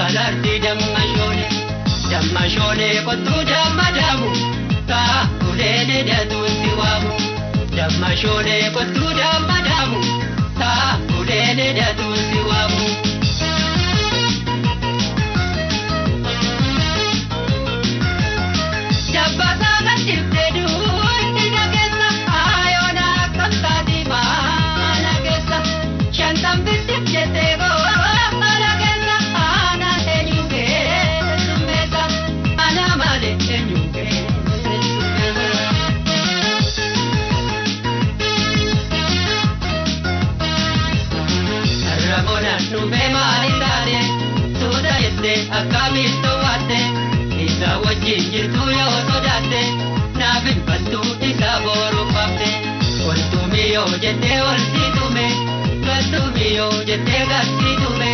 galarti damma shone kottu damma damu ta ulene datu siwamu damma shone kottu damma damu ta ulene datu siwamu jabbata gatte du inagesa ayona kantadi mana gesa shantam bitti jetego Akamisto wate isa wajjin jirtu yoo sodaate naafin battu isa boru qabde waltumi yoo jettee walsiitume galtumi yoo jettee galsiitume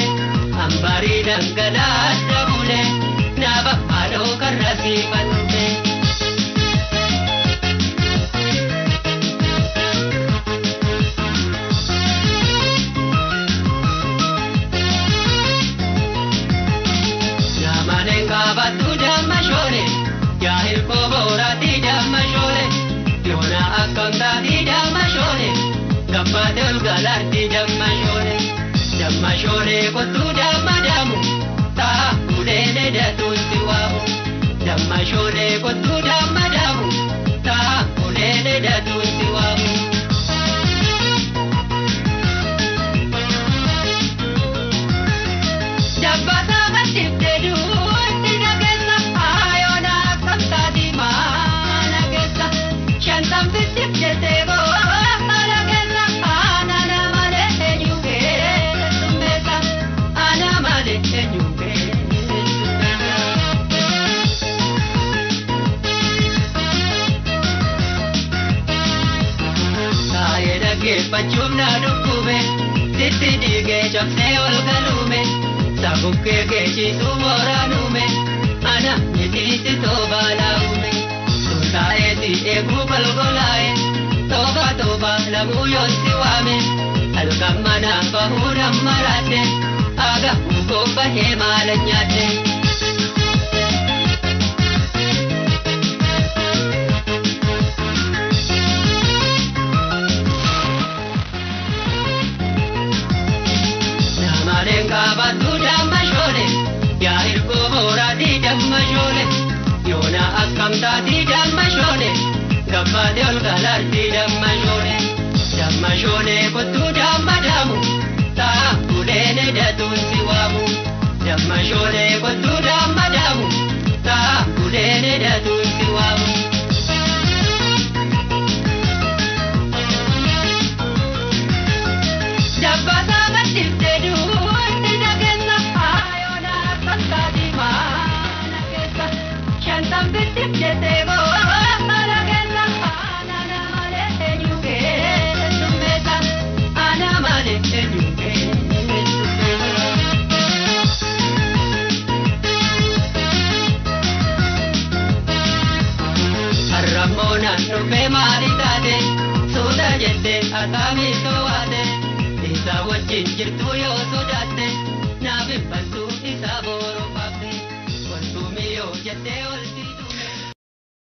hambarii dhangalaa adda bule naaba haadhoo karra siifatte. Batu damma shone jahil ko borati damma shone yona akanta di damma shone gabadul galarti damma shone kotu damma damu ta ulene datu siwamu damma shone kotu damma damu ta ulene datu siwamu jabbata gatte du Pachumna dukume, titi dige chakse olgalume, sabuke kechi tumoranume, ana niti toba laume, susaeti egu balgolae, toba lamu yosiwame, alkamana bahuram marate, aga ugo bahe malanyate. Batu damma shone jahil ko borati damma shone yona akamta di damma shone gabbadul galarti damma shone kotu damma damu ta ulene datu siwamu damma shone kotu damma damu ta ulene datu siwamu jabbata gatte du shantam bitti jetego alagella ana male enyuke sumeta ana male enyuke arramona nupe maritade soda jette atami soade isa wajjin jirtu yoo sodaate naafin bantu isa boru qabde waltumi yoo jettee olti